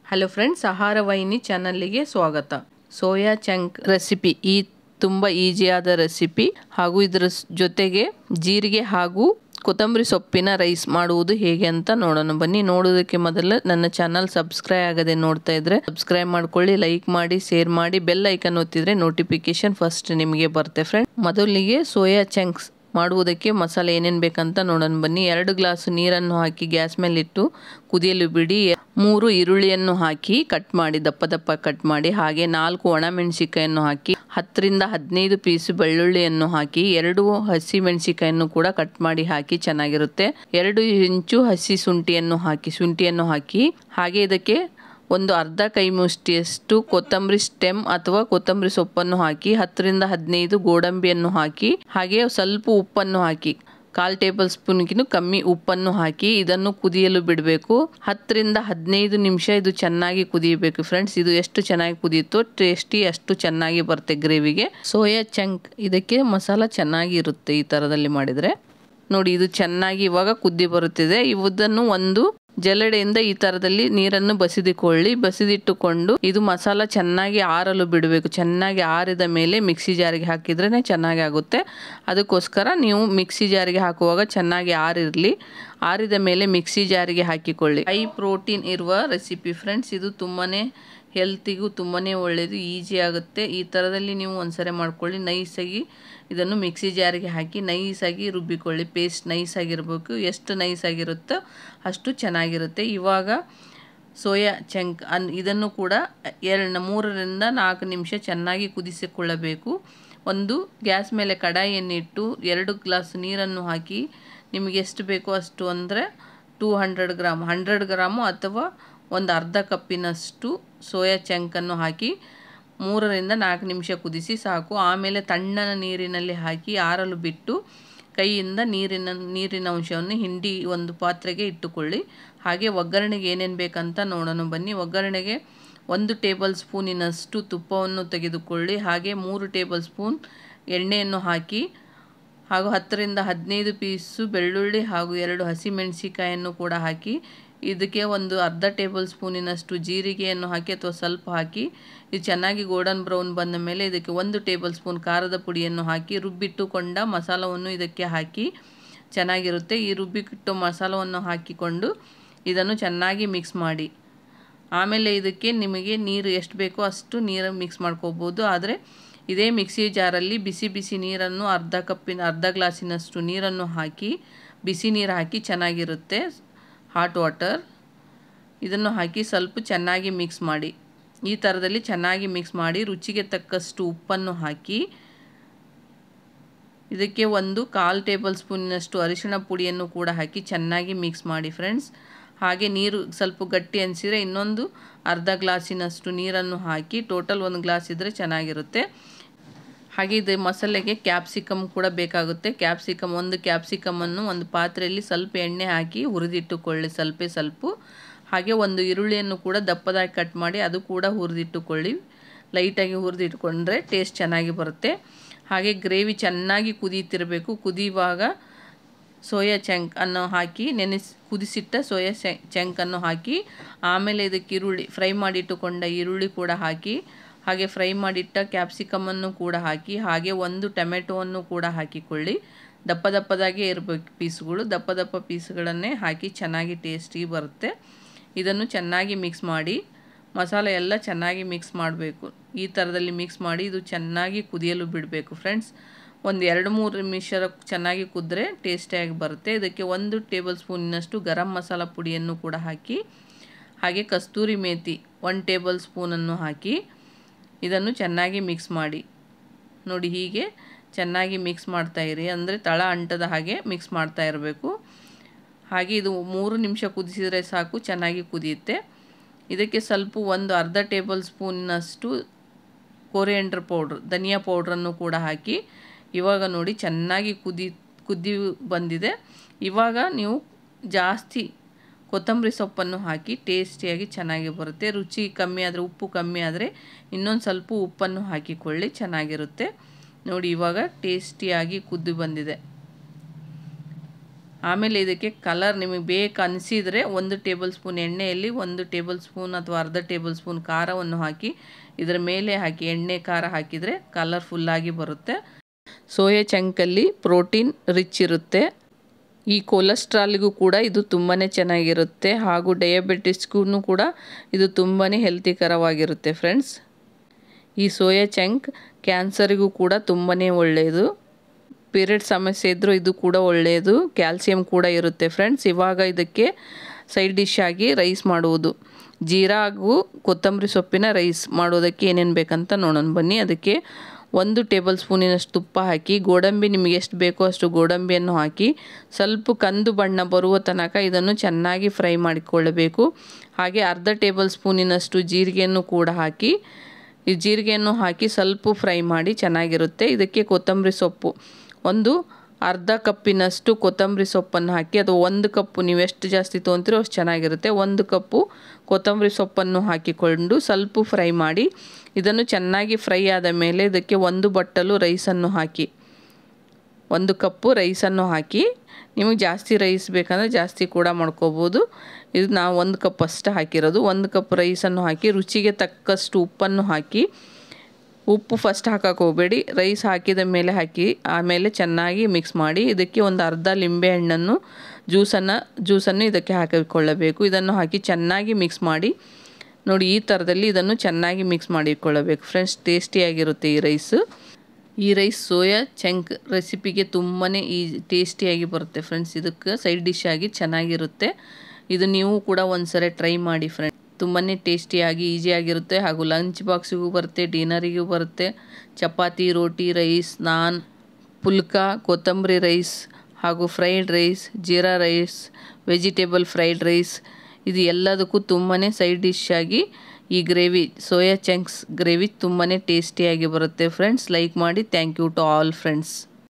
Hello friends, ಆಹಾರ ವಾಹಿನಿ ಚಾನಲ್ಗೆ ಸ್ವಾಗತ. ಸೋಯಾ ಚಂಕ್ ರೆಸಿಪಿ ಈ ತುಂಬ ಈಸಿಯಾದ ರೆಸಿಪಿ ಹಾಗೂ ಇದರ ಜೊತೆಗೆ ಜೀರಿಗೆ ಹಾಗೂ ಕೊತ್ತಂಬರಿ ಸೊಪ್ಪಿನ ರೈಸ್ ಮಾಡುವುದು ಹೇಗೆ ಅಂತ ನೋಡೋಣ ಬನ್ನಿ. ನೋಡೋದಕ್ಕೆ ಮೊದಲು ನನ್ನ ಚಾನಲ್ ಸಬ್ಸ್ಕ್ರೈಬ್ ಆಗದೆ ನೋಡ್ತಾ ಇದ್ರೆ ಸಬ್ಸ್ಕ್ರೈಬ್ ಮಾಡ್ಕೊಳ್ಳಿ, ಲೈಕ್ ಮಾಡಿ, ಶೇರ್ ಮಾಡಿ, ಬೆಲ್ ಐಕನ್ ಒತ್ತಿದ್ರೆ ನೋಟಿಫಿಕೇಶನ್ ಫಸ್ಟ್ ನಿಮಗೆ ಬರುತ್ತೆ. ಫ್ರೆಂಡ್, ಮೊದಲಿಗೆ ಸೋಯಾ ಚಂಕ್ಸ್ ಮಾಡುವುದಕ್ಕೆ ಮಸಾಲೆ ಏನೇನು ಬೇಕಂತ ನೋಡೋಣ ಬನ್ನಿ. 2 ಗ್ಲಾಸ್ ನೀರನ್ನು ಹಾಕಿ ಗ್ಯಾಸ್ ಮೇಲೆ ಇಟ್ಟು ಕುದಿಯಲು ಬಿಡಿ. 3 ಈರುಳ್ಳಿಯನ್ನು ಹಾಕಿ ಕಟ್ ಮಾಡಿ ದಪ್ಪ ದಪ್ಪ ಕಟ್ ಮಾಡಿ, ಹಾಗೆ 4 ಒಣಮೆಣಸಿಕಾಯನ್ನು ಹಾಕಿ 10 ರಿಂದ 15 ಪೀಸ್ ಬೆಳ್ಳುಳ್ಳಿಯನ್ನು ಹಾಕಿ 2 ಹಸಿ ಮೆಣಸಿಕಾಯನ್ನು ಕೂಡ ಕಟ್ ಮಾಡಿ ಹಾಕಿ ಚೆನ್ನಾಗಿರುತ್ತೆ. 2 ಇಂಚು ಹಸಿ ಶುಂಠಿಯನ್ನು ಹಾಕಿ ಹಾಗೆ ಇದಕ್ಕೆ ಒಂದು ಅರ್ಧ ಕೈ ಮುಷ್ಟಿಯಷ್ಟು ಕೊತ್ತಂಬರಿ ಸ್ಟೆಮ್ ಅಥವಾ ಕೊತ್ತಂಬರಿ ಸೊಪ್ಪನ್ನು ಹಾಕಿ 10 ರಿಂದ 15 ಗೋಡಂಬಿಯನ್ನು ಹಾಕಿ ಹಾಗೆ ಸ್ವಲ್ಪ ಉಪ್ಪನ್ನು ಹಾಕಿ 1/4 ಟೇಬಲ್ ಸ್ಪೂನ್ಗಿಂತ ಕಮ್ಮಿ ಉಪ್ಪನ್ನು ಹಾಕಿ ಇದನ್ನು ಕುದಿಯಲು ಬಿಡಬೇಕು. 10 ರಿಂದ 15 ನಿಮಿಷ ಇದು ಚೆನ್ನಾಗಿ ಕುದಿಯಬೇಕು. ಫ್ರೆಂಡ್ಸ್, ಇದು ಎಷ್ಟು ಚೆನ್ನಾಗಿ ಕುದಿಯುತ್ತೋ ಟೇಸ್ಟಿ ಅಷ್ಟು ಚೆನ್ನಾಗಿ ಬರುತ್ತೆ ಗ್ರೇವಿಗೆ. ಸೋಯಾ ಚಂಕ್ ಇದಕ್ಕೆ ಮಸಾಲ ಚೆನ್ನಾಗಿ ಇರುತ್ತೆ ಈ ಥರದಲ್ಲಿ ಮಾಡಿದರೆ. ನೋಡಿ, ಇದು ಚೆನ್ನಾಗಿ ಇವಾಗ ಕುದಿ ಬರುತ್ತಿದೆ. ಇದನ್ನು ಒಂದು ಜಲ್ಲಡೆಯಿಂದ ಈ ಥರದಲ್ಲಿ ನೀರನ್ನು ಬಸಿದಿಟ್ಟುಕೊಂಡು ಇದು ಮಸಾಲ ಚೆನ್ನಾಗಿ ಆರಲು ಬಿಡಬೇಕು. ಚೆನ್ನಾಗಿ ಆರಿದ ಮೇಲೆ ಮಿಕ್ಸಿ ಜಾರಿಗೆ ಹಾಕಿದ್ರೇ ಚೆನ್ನಾಗಿ ಆಗುತ್ತೆ. ಅದಕ್ಕೋಸ್ಕರ ನೀವು ಮಿಕ್ಸಿ ಜಾರಿಗೆ ಹಾಕುವಾಗ ಚೆನ್ನಾಗಿ ಆರಿದ ಮೇಲೆ ಮಿಕ್ಸಿ ಜಾರಿಗೆ ಹಾಕಿಕೊಳ್ಳಿ. ಹೈ ಪ್ರೋಟೀನ್ ಇರುವ ರೆಸಿಪಿ ಫ್ರೆಂಡ್ಸ್, ಇದು ತುಂಬಾ ಹೆಲ್ತಿಗೂ ತುಂಬಾ ಒಳ್ಳೆಯದು, ಈಸಿ ಆಗುತ್ತೆ. ಈ ಥರದಲ್ಲಿ ನೀವು ಒಂದ್ಸರಿ ಮಾಡ್ಕೊಳ್ಳಿ. ನೈಸಾಗಿ ಇದನ್ನು ಮಿಕ್ಸಿ ಜಾರಿಗೆ ಹಾಕಿ ನೈಸಾಗಿ ರುಬ್ಬಿಕೊಳ್ಳಿ. ಪೇಸ್ಟ್ ನೈಸಾಗಿರಬೇಕು. ಎಷ್ಟು ನೈಸಾಗಿರುತ್ತೋ ಅಷ್ಟು ಚೆನ್ನಾಗಿರುತ್ತೆ. ಇವಾಗ ಸೋಯಾ ಚಂಕ್ ಇದನ್ನು ಕೂಡ 3 ರಿಂದ 4 ನಿಮಿಷ ಚೆನ್ನಾಗಿ ಕುದಿಸಿಕೊಳ್ಳಬೇಕು. ಒಂದು ಗ್ಯಾಸ್ ಮೇಲೆ ಕಡಾಯಿಯನ್ನಿಟ್ಟು 2 ಗ್ಲಾಸ್ ನೀರನ್ನು ಹಾಕಿ ನಿಮಗೆ ಎಷ್ಟು ಬೇಕೋ ಅಷ್ಟು, ಅಂದರೆ 100 ಗ್ರಾಮು ಅಥವಾ ಒಂದು ಅರ್ಧ ಕಪ್ಪಿನಷ್ಟು ಸೋಯಾ ಚಂಕನ್ನು ಹಾಕಿ 3 ರಿಂದ 4 ನಿಮಿಷ ಕುದಿಸಿ ಸಾಕು. ಆಮೇಲೆ ತಣ್ಣನ ನೀರಿನಲ್ಲಿ ಹಾಕಿ ಆರಲು ಬಿಟ್ಟು ಕೈಯಿಂದ ನೀರಿನ ಅಂಶವನ್ನು ಹಿಂಡಿ ಒಂದು ಪಾತ್ರೆಗೆ ಇಟ್ಟುಕೊಳ್ಳಿ. ಹಾಗೆ ಒಗ್ಗರಣೆಗೆ ಏನೇನು ಬೇಕಂತ ನೋಡೋಣ ಬನ್ನಿ. ಒಗ್ಗರಣೆಗೆ 1 ಟೇಬಲ್ ಸ್ಪೂನಿನಷ್ಟು ತುಪ್ಪವನ್ನು ತೆಗೆದುಕೊಳ್ಳಿ. ಹಾಗೆ 3 ಟೇಬಲ್ ಸ್ಪೂನ್ ಎಣ್ಣೆಯನ್ನು ಹಾಕಿ ಹಾಗೂ 10 ರಿಂದ 15 ಪೀಸು ಬೆಳ್ಳುಳ್ಳಿ ಹಾಗೂ 2 ಹಸಿಮೆಣಸಿಕಾಯನ್ನು ಕೂಡ ಹಾಕಿ ಇದಕ್ಕೆ ಒಂದು ಅರ್ಧ ಟೇಬಲ್ ಸ್ಪೂನಿನಷ್ಟು ಜೀರಿಗೆಯನ್ನು ಹಾಕಿ ಅಥವಾ ಸ್ವಲ್ಪ ಹಾಕಿ ಇದು ಚೆನ್ನಾಗಿ ಗೋಲ್ಡನ್ ಬ್ರೌನ್ ಬಂದ ಮೇಲೆ ಇದಕ್ಕೆ 1 ಟೇಬಲ್ ಸ್ಪೂನ್ ಖಾರದ ಪುಡಿಯನ್ನು ಹಾಕಿ ರುಬ್ಬಿಟ್ಟುಕೊಂಡ ಮಸಾಲವನ್ನು ಇದಕ್ಕೆ ಹಾಕಿ ಚೆನ್ನಾಗಿರುತ್ತೆ. ಈ ರುಬ್ಬಿಟ್ಟು ಮಸಾಲವನ್ನು ಹಾಕಿಕೊಂಡು ಇದನ್ನು ಚೆನ್ನಾಗಿ ಮಿಕ್ಸ್ ಮಾಡಿ. ಆಮೇಲೆ ಇದಕ್ಕೆ ನಿಮಗೆ ನೀರು ಎಷ್ಟು ಬೇಕೋ ಅಷ್ಟು ನೀರು ಮಿಕ್ಸ್ ಮಾಡ್ಕೋಬೋದು. ಆದರೆ ಇದೇ ಮಿಕ್ಸಿ ಜಾರಲ್ಲಿ ಬಿಸಿ ನೀರನ್ನು ಅರ್ಧ ಗ್ಲಾಸಿನಷ್ಟು ನೀರನ್ನು ಹಾಕಿ ಬಿಸಿ ನೀರು ಹಾಕಿ ಚೆನ್ನಾಗಿರುತ್ತೆ. ಹಾಟ್ ವಾಟರ್ ಇದನ್ನು ಹಾಕಿ ಸ್ವಲ್ಪ ಚೆನ್ನಾಗಿ ಮಿಕ್ಸ್ ಮಾಡಿ. ಈ ಥರದಲ್ಲಿ ಚೆನ್ನಾಗಿ ಮಿಕ್ಸ್ ಮಾಡಿ ರುಚಿಗೆ ತಕ್ಕಷ್ಟು ಉಪ್ಪನ್ನು ಹಾಕಿ ಇದಕ್ಕೆ 1/4 ಟೇಬಲ್ ಸ್ಪೂನಿನಷ್ಟು ಅರಿಶಿಣ ಪುಡಿಯನ್ನು ಕೂಡ ಹಾಕಿ ಚೆನ್ನಾಗಿ ಮಿಕ್ಸ್ ಮಾಡಿ ಫ್ರೆಂಡ್ಸ್. ಹಾಗೆ ನೀರು ಸ್ವಲ್ಪ ಗಟ್ಟಿ ಅನಿಸಿದರೆ ಇನ್ನೊಂದು ಅರ್ಧ ಗ್ಲಾಸಿನಷ್ಟು ನೀರನ್ನು ಹಾಕಿ ಟೋಟಲ್ 1 ಗ್ಲಾಸ್ ಇದ್ದರೆ ಚೆನ್ನಾಗಿರುತ್ತೆ. ಹಾಗೆ ಇದು ಮಸಾಲೆಗೆ ಕ್ಯಾಪ್ಸಿಕಮ್ ಕೂಡ ಬೇಕಾಗುತ್ತೆ. ಒಂದು ಕ್ಯಾಪ್ಸಿಕಮನ್ನು ಒಂದು ಪಾತ್ರೆಯಲ್ಲಿ ಸ್ವಲ್ಪ ಎಣ್ಣೆ ಹಾಕಿ ಹುರಿದಿಟ್ಟುಕೊಳ್ಳಿ ಸ್ವಲ್ಪ. ಹಾಗೆ ಒಂದು ಈರುಳ್ಳಿಯನ್ನು ಕೂಡ ದಪ್ಪದಾಗಿ ಕಟ್ ಮಾಡಿ ಅದು ಕೂಡ ಹುರಿದಿಟ್ಟುಕೊಳ್ಳಿ. ಲೈಟಾಗಿ ಹುರಿದಿಟ್ಕೊಂಡ್ರೆ ಟೇಸ್ಟ್ ಚೆನ್ನಾಗಿ ಬರುತ್ತೆ. ಹಾಗೆ ಗ್ರೇವಿ ಚೆನ್ನಾಗಿ ಕುದೀತಿರಬೇಕು. ಕುದಿಯುವಾಗ ಸೋಯಾ ಚಂಕನ್ನು ಹಾಕಿ ಕುದಿಸಿಟ್ಟ ಸೋಯಾ ಚಂಕನ್ನು ಹಾಕಿ ಆಮೇಲೆ ಇದಕ್ಕೆ ಫ್ರೈ ಮಾಡಿಟ್ಟುಕೊಂಡ ಈರುಳ್ಳಿ ಕೂಡ ಹಾಕಿ ಹಾಗೆ ಫ್ರೈ ಮಾಡಿಟ್ಟ ಕ್ಯಾಪ್ಸಿಕಮನ್ನು ಕೂಡ ಹಾಕಿ ಹಾಗೆ 1 ಟೊಮೆಟೊವನ್ನು ಕೂಡ ಹಾಕಿಕೊಳ್ಳಿ. ದಪ್ಪದಾಗೆ ಇರಬೇಕು ಪೀಸ್ಗಳು. ದಪ್ಪ ಪೀಸ್ಗಳನ್ನೇ ಹಾಕಿ ಚೆನ್ನಾಗಿ ಟೇಸ್ಟಿ ಬರುತ್ತೆ. ಇದನ್ನು ಚೆನ್ನಾಗಿ ಮಿಕ್ಸ್ ಮಾಡಿ ಮಸಾಲೆ ಎಲ್ಲ ಚೆನ್ನಾಗಿ ಮಿಕ್ಸ್ ಮಾಡಬೇಕು. ಈ ಥರದಲ್ಲಿ ಮಿಕ್ಸ್ ಮಾಡಿ ಇದು ಚೆನ್ನಾಗಿ ಕುದಿಯಲು ಬಿಡಬೇಕು ಫ್ರೆಂಡ್ಸ್. ಒಂದು 2-3 ನಿಮಿಷ ಚೆನ್ನಾಗಿ ಕುದ್ರೆ ಟೇಸ್ಟಿಯಾಗಿ ಬರುತ್ತೆ. ಇದಕ್ಕೆ 1 ಟೇಬಲ್ ಸ್ಪೂನಿನಷ್ಟು ಗರಂ ಮಸಾಲ ಪುಡಿಯನ್ನು ಕೂಡ ಹಾಕಿ ಹಾಗೆ ಕಸ್ತೂರಿ ಮೇಥಿ 1 ಟೇಬಲ್ ಸ್ಪೂನನ್ನು ಹಾಕಿ ಇದನ್ನು ಚೆನ್ನಾಗಿ ಮಿಕ್ಸ್ ಮಾಡಿ. ನೋಡಿ, ಹೀಗೆ ಚೆನ್ನಾಗಿ ಮಿಕ್ಸ್ ಮಾಡ್ತಾಯಿರಿ, ಅಂದರೆ ತಳ ಅಂಟದ ಹಾಗೆ ಮಿಕ್ಸ್ ಮಾಡ್ತಾ ಇರಬೇಕು. ಹಾಗೆ ಇದು 3 ನಿಮಿಷ ಕುದಿಸಿದರೆ ಸಾಕು, ಚೆನ್ನಾಗಿ ಕುದಿಯುತ್ತೆ. ಇದಕ್ಕೆ ಸ್ವಲ್ಪ ಒಂದು ಅರ್ಧ ಟೇಬಲ್ ಸ್ಪೂನಿನಷ್ಟು ಕೊರಿಯಾಂಡರ್ ಪೌಡ್ರ್, ಧನಿಯಾ ಪೌಡ್ರನ್ನು ಕೂಡ ಹಾಕಿ ಇವಾಗ ನೋಡಿ ಚೆನ್ನಾಗಿ ಕುದಿ ಬಂದಿದೆ. ಇವಾಗ ನೀವು ಜಾಸ್ತಿ ಕೊತ್ತಂಬರಿ ಸೊಪ್ಪನ್ನು ಹಾಕಿ ಟೇಸ್ಟಿಯಾಗಿ ಚೆನ್ನಾಗಿ ಬರುತ್ತೆ. ರುಚಿ ಕಮ್ಮಿ ಆದರೆ, ಉಪ್ಪು ಕಮ್ಮಿ ಆದರೆ ಇನ್ನೊಂದು ಸ್ವಲ್ಪ ಉಪ್ಪನ್ನು ಹಾಕಿಕೊಳ್ಳಿ, ಚೆನ್ನಾಗಿರುತ್ತೆ. ನೋಡಿ, ಇವಾಗ ಟೇಸ್ಟಿಯಾಗಿ ಕುದ್ದು ಬಂದಿದೆ. ಆಮೇಲೆ ಇದಕ್ಕೆ ಕಲರ್ ನಿಮಗೆ ಬೇಕು ಅನಿಸಿದರೆ 1 ಟೇಬಲ್ ಸ್ಪೂನ್ ಎಣ್ಣೆಯಲ್ಲಿ 1 ಟೇಬಲ್ ಸ್ಪೂನ್ ಅಥವಾ ಅರ್ಧ ಟೇಬಲ್ ಸ್ಪೂನ್ ಖಾರವನ್ನು ಹಾಕಿ ಇದರ ಮೇಲೆ ಹಾಕಿ ಎಣ್ಣೆ ಖಾರ ಹಾಕಿದರೆ ಕಲರ್ಫುಲ್ಲಾಗಿ ಬರುತ್ತೆ. ಸೋಯಾ ಚಂಕಲ್ಲಿ ಪ್ರೋಟೀನ್ ರಿಚ್ ಇರುತ್ತೆ. ಈ ಕೊಲೆಸ್ಟ್ರಾಲ್ಗೂ ಕೂಡ ಇದು ತುಂಬಾ ಚೆನ್ನಾಗಿರುತ್ತೆ ಹಾಗೂ ಡಯಾಬಿಟಿಸ್ಗೂ ಕೂಡ ಇದು ತುಂಬಾ ಹೆಲ್ತಿಕರವಾಗಿರುತ್ತೆ ಫ್ರೆಂಡ್ಸ್. ಈ ಸೋಯಾ ಚಂಕ್ ಕ್ಯಾನ್ಸರಿಗೂ ಕೂಡ ತುಂಬಾ ಒಳ್ಳೆಯದು. ಪೀರಿಯಡ್ ಸಮಸ್ಯೆ ಇದ್ದರೂ ಇದು ಕೂಡ ಒಳ್ಳೆಯದು. ಕ್ಯಾಲ್ಸಿಯಂ ಕೂಡ ಇರುತ್ತೆ ಫ್ರೆಂಡ್ಸ್. ಇವಾಗ ಇದಕ್ಕೆ ಸೈಡ್ ಡಿಶ್ ಆಗಿ ರೈಸ್ ಮಾಡುವುದು. ಜೀರಾ ಹಾಗೂ ಕೊತ್ತಂಬರಿ ಸೊಪ್ಪಿನ ರೈಸ್ ಮಾಡೋದಕ್ಕೆ ಏನೇನು ಬೇಕಂತ ನೋಡೋಣ ಬನ್ನಿ. ಅದಕ್ಕೆ 1 ಟೇಬಲ್ ಸ್ಪೂನಿನಷ್ಟು ತುಪ್ಪ ಹಾಕಿ, ಗೋಡಂಬಿ ನಿಮಗೆ ಎಷ್ಟು ಬೇಕೋ ಅಷ್ಟು ಗೋಡಂಬಿಯನ್ನು ಹಾಕಿ ಸ್ವಲ್ಪ ಕಂದು ಬಣ್ಣ ಬರುವ ತನಕ ಇದನ್ನು ಚೆನ್ನಾಗಿ ಫ್ರೈ ಮಾಡಿಕೊಳ್ಳಬೇಕು. ಹಾಗೆ ಅರ್ಧ ಟೇಬಲ್ ಸ್ಪೂನಿನಷ್ಟು ಜೀರಿಗೆಯನ್ನು ಕೂಡ ಹಾಕಿ, ಈ ಜೀರಿಗೆಯನ್ನು ಹಾಕಿ ಸ್ವಲ್ಪ ಫ್ರೈ ಮಾಡಿ ಚೆನ್ನಾಗಿರುತ್ತೆ. ಇದಕ್ಕೆ ಕೊತ್ತಂಬರಿ ಸೊಪ್ಪು ಅರ್ಧ ಕಪ್ಪಿನಷ್ಟು ಕೊತ್ತಂಬರಿ ಸೊಪ್ಪನ್ನು ಹಾಕಿ, ಅದು 1 ಕಪ್ಪು ನೀವು ಎಷ್ಟು ಜಾಸ್ತಿ ತೊಗೊತೀರೋ ಅಷ್ಟು ಚೆನ್ನಾಗಿರುತ್ತೆ. 1 ಕಪ್ಪು ಕೊತ್ತಂಬರಿ ಸೊಪ್ಪನ್ನು ಹಾಕಿಕೊಂಡು ಸ್ವಲ್ಪ ಫ್ರೈ ಮಾಡಿ ಇದನ್ನು ಚೆನ್ನಾಗಿ ಫ್ರೈ ಆದ ಮೇಲೆ ಇದಕ್ಕೆ 1 ಬಟ್ಟಲು ರೈಸನ್ನು ಹಾಕಿ, 1 ಕಪ್ಪು ರೈಸನ್ನು ಹಾಕಿ, ನಿಮಗೆ ಜಾಸ್ತಿ ರೈಸ್ ಬೇಕಂದರೆ ಜಾಸ್ತಿ ಕೂಡ ಮಾಡ್ಕೋಬೋದು. ಇದು ನಾವು 1 ಕಪ್ ಅಷ್ಟು ಹಾಕಿರೋದು. 1 ಕಪ್ ರೈಸನ್ನು ಹಾಕಿ ರುಚಿಗೆ ತಕ್ಕಷ್ಟು ಉಪ್ಪನ್ನು ಹಾಕಿ, ಉಪ್ಪು ಫಸ್ಟ್ ಹಾಕಕ್ಕೆ ಹೋಗಬೇಡಿ, ರೈಸ್ ಹಾಕಿದ ಮೇಲೆ ಹಾಕಿ ಆಮೇಲೆ ಚೆನ್ನಾಗಿ ಮಿಕ್ಸ್ ಮಾಡಿ ಇದಕ್ಕೆ ಒಂದು ಅರ್ಧ ಲಿಂಬೆ ಹಣ್ಣನ್ನು ಜ್ಯೂಸನ್ನು ಇದಕ್ಕೆ ಹಾಕಿಕೊಳ್ಳಬೇಕು. ಇದನ್ನು ಹಾಕಿ ಚೆನ್ನಾಗಿ ಮಿಕ್ಸ್ ಮಾಡಿ ನೋಡಿ, ಈ ಥರದಲ್ಲಿ ಇದನ್ನು ಚೆನ್ನಾಗಿ ಮಿಕ್ಸ್ ಮಾಡಿಕೊಳ್ಳಬೇಕು ಫ್ರೆಂಡ್ಸ್. ಟೇಸ್ಟಿಯಾಗಿರುತ್ತೆ ಈ ರೈಸು. ಈ ರೈಸ್ ಸೋಯಾ ಚಂಕ್ ರೆಸಿಪಿಗೆ ತುಂಬಾ ಟೇಸ್ಟಿಯಾಗಿ ಬರುತ್ತೆ ಫ್ರೆಂಡ್ಸ್. ಇದಕ್ಕೆ ಸೈಡ್ ಡಿಶ್ ಆಗಿ ಚೆನ್ನಾಗಿರುತ್ತೆ. ಇದು ನೀವು ಕೂಡ ಒಂದ್ಸರಿ ಟ್ರೈ ಮಾಡಿ ಫ್ರೆಂಡ್ಸ್. ತುಂಬಾ ಟೇಸ್ಟಿಯಾಗಿ ಈಸಿಯಾಗಿರುತ್ತೆ ಹಾಗೂ ಲಂಚ್ ಬಾಕ್ಸಿಗೂ ಬರುತ್ತೆ, ಡಿನ್ನರಿಗೂ ಬರುತ್ತೆ. ಚಪಾತಿ, ರೋಟಿ, ರೈಸ್, ನಾನ್, ಪುಲ್ಕಾ, ಕೊತ್ತಂಬರಿ ರೈಸ್ ಹಾಗೂ fried rice, jeera rice, vegetable fried rice, ಇದು ಎಲ್ಲದಕ್ಕೂ ತುಂಬಾ ಸೈಡ್ ಡಿಶ್ ಆಗಿ ಈ ಗ್ರೇವಿ ಸೋಯಾ ಚಂಕ್ಸ್ ಗ್ರೇವಿ ತುಂಬಾ ಟೇಸ್ಟಿಯಾಗಿ ಬರುತ್ತೆ ಫ್ರೆಂಡ್ಸ್. ಲೈಕ್ ಮಾಡಿ. Thank you to all friends.